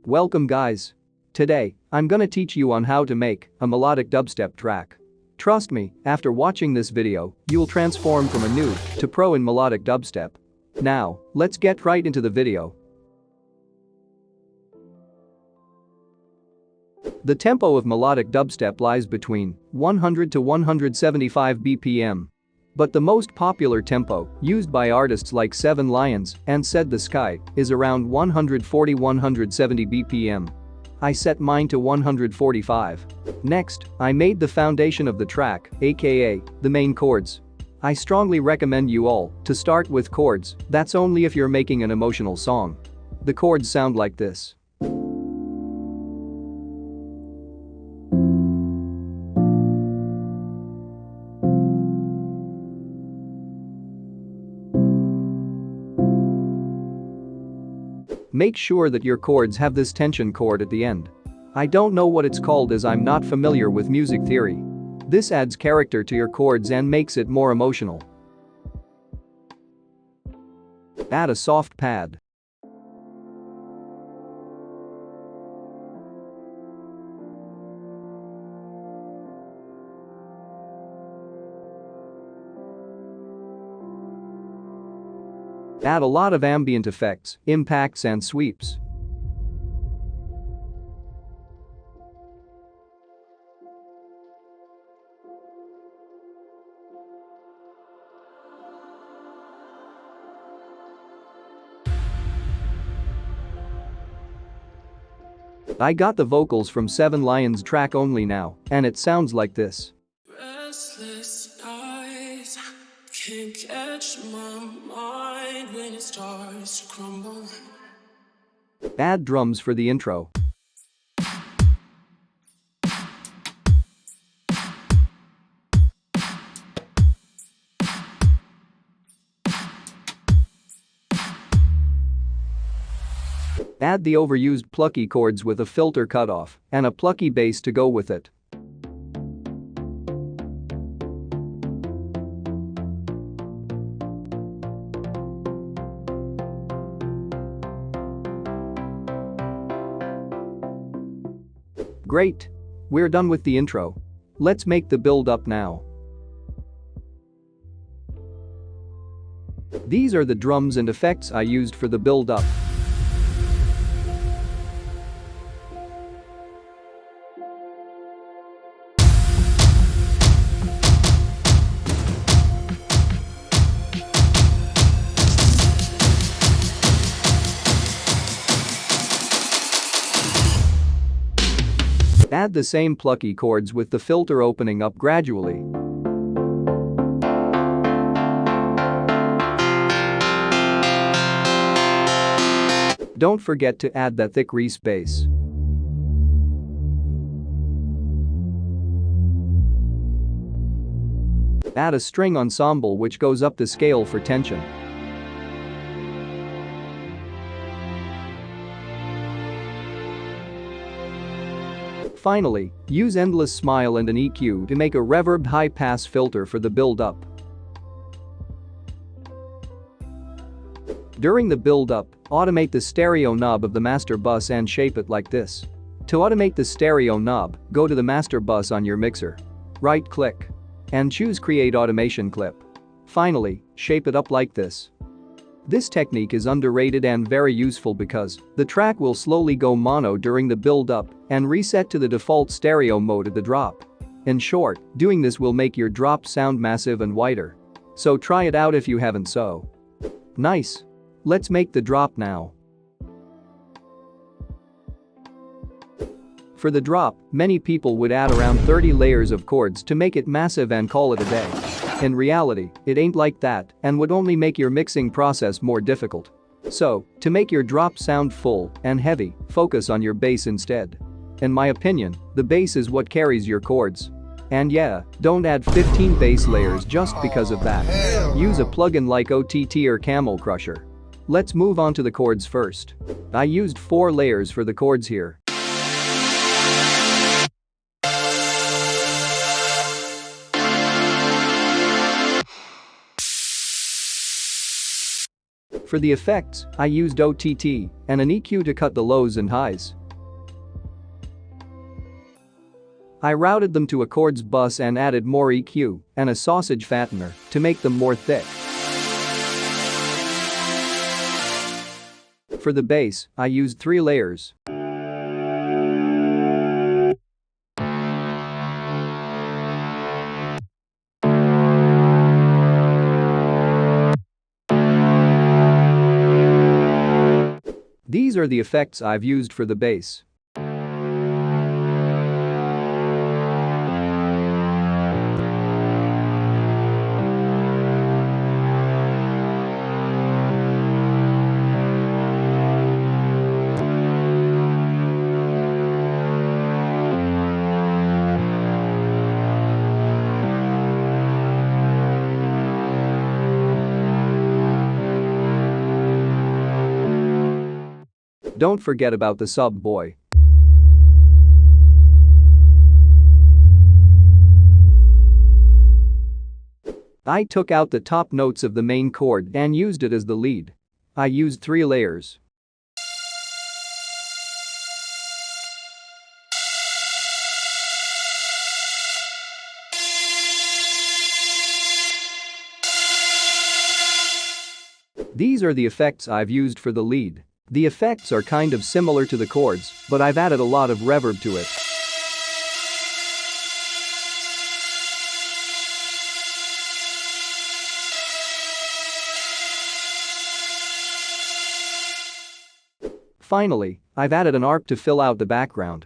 Welcome guys. Today, I'm gonna teach you on how to make a melodic dubstep track. Trust me, after watching this video, you'll transform from a noob to pro in melodic dubstep. Now, let's get right into the video. The tempo of melodic dubstep lies between 100 to 175 BPM. But the most popular tempo, used by artists like Seven Lions and Said the Sky, is around 140-170 BPM. I set mine to 145. Next, I made the foundation of the track, aka the main chords. I strongly recommend you all to start with chords, that's only if you're making an emotional song. The chords sound like this. Make sure that your chords have this tension chord at the end. I don't know what it's called as I'm not familiar with music theory. This adds character to your chords and makes it more emotional. Add a soft pad. Add a lot of ambient effects, impacts and sweeps. I got the vocals from Seven Lions track only now, and it sounds like this. Restless nights can't catch my mind when it starts to crumble. Add drums for the intro. Add the overused plucky chords with a filter cutoff and a plucky bass to go with it. Great! We're done with the intro. Let's make the build up now. These are the drums and effects I used for the build up. Add the same plucky chords with the filter opening up gradually. Don't forget to add that thick re-space. Add a string ensemble which goes up the scale for tension. Finally, use Endless Smile and an EQ to make a reverbed high-pass filter for the build-up. During the build-up, automate the stereo knob of the master bus and shape it like this. To automate the stereo knob, go to the master bus on your mixer. Right-click. And choose Create Automation Clip. Finally, shape it up like this. This technique is underrated and very useful because the track will slowly go mono during the build-up and reset to the default stereo mode at the drop. In short, doing this will make your drop sound massive and wider. So try it out if you haven't so. Nice. Let's make the drop now. For the drop, many people would add around 30 layers of chords to make it massive and call it a day. In reality, it ain't like that and would only make your mixing process more difficult. So, to make your drop sound full and heavy, focus on your bass instead. In my opinion, the bass is what carries your chords. And yeah, don't add 15 bass layers just because of that. Use a plugin like OTT or Camel Crusher. Let's move on to the chords first. I used 4 layers for the chords here. For the effects, I used OTT and an EQ to cut the lows and highs. I routed them to a Chords bus and added more EQ and a sausage fattener to make them more thick. For the bass, I used 3 layers. These are the effects I've used for the bass. Don't forget about the sub boy. I took out the top notes of the main chord and used it as the lead. I used 3 layers. These are the effects I've used for the lead. The effects are kind of similar to the chords, but I've added a lot of reverb to it. Finally, I've added an ARP to fill out the background.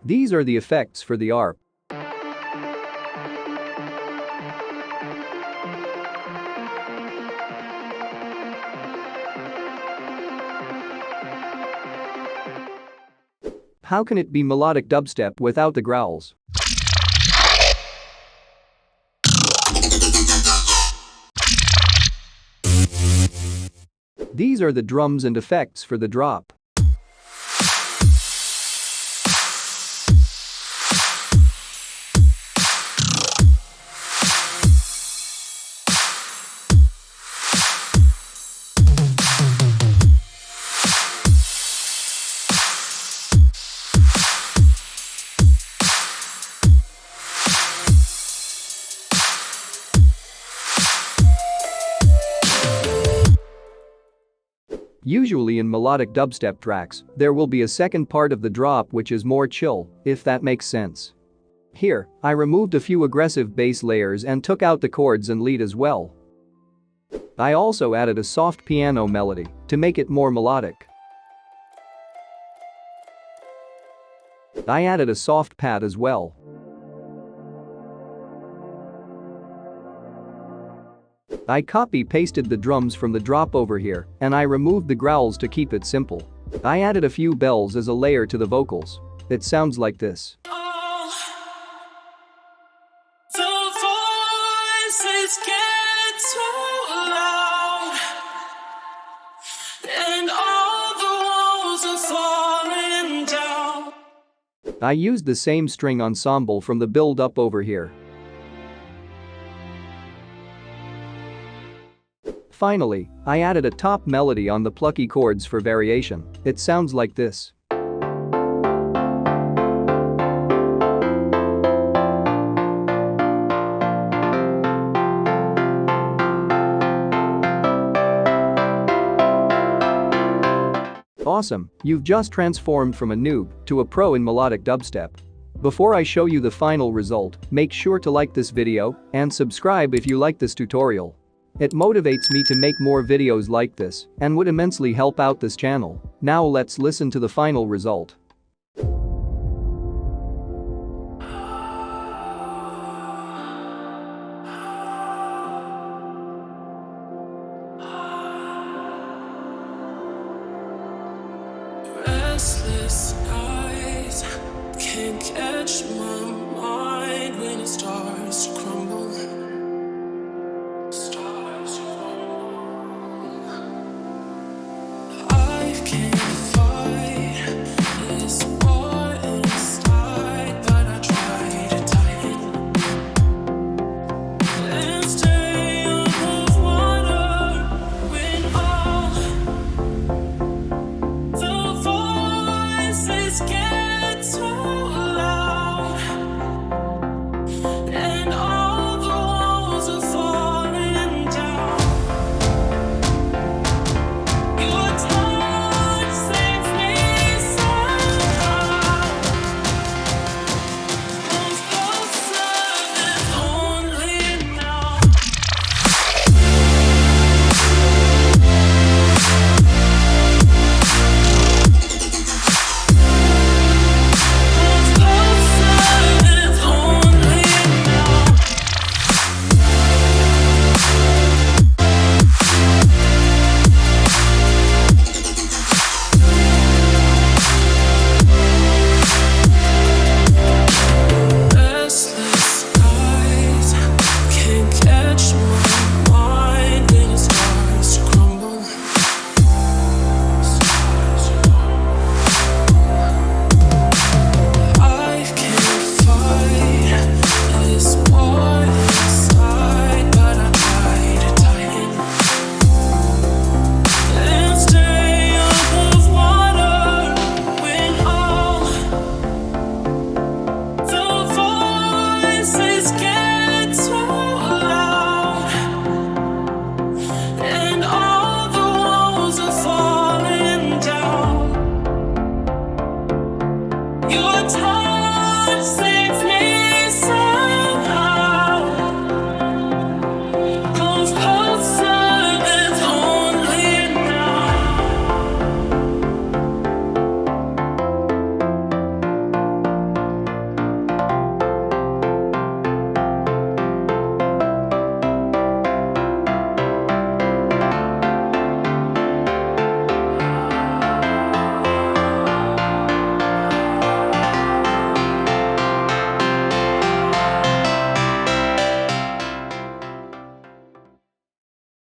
These are the effects for the ARP. How can it be melodic dubstep without the growls? These are the drums and effects for the drop. Usually in melodic dubstep tracks, there will be a second part of the drop which is more chill, if that makes sense. Here, I removed a few aggressive bass layers and took out the chords and lead as well. I also added a soft piano melody to make it more melodic. I added a soft pad as well. I copy-pasted the drums from the drop over here, and I removed the growls to keep it simple. I added a few bells as a layer to the vocals. It sounds like this. The voices get too loud, and all the walls are falling down. I used the same string ensemble from the build-up over here. Finally, I added a top melody on the plucky chords for variation. It sounds like this. Awesome, you've just transformed from a noob to a pro in melodic dubstep. Before I show you the final result, make sure to like this video and subscribe if you like this tutorial. It motivates me to make more videos like this and would immensely help out this channel. Now let's listen to the final result. Restless nights can't catch my mind when it starts to crumble.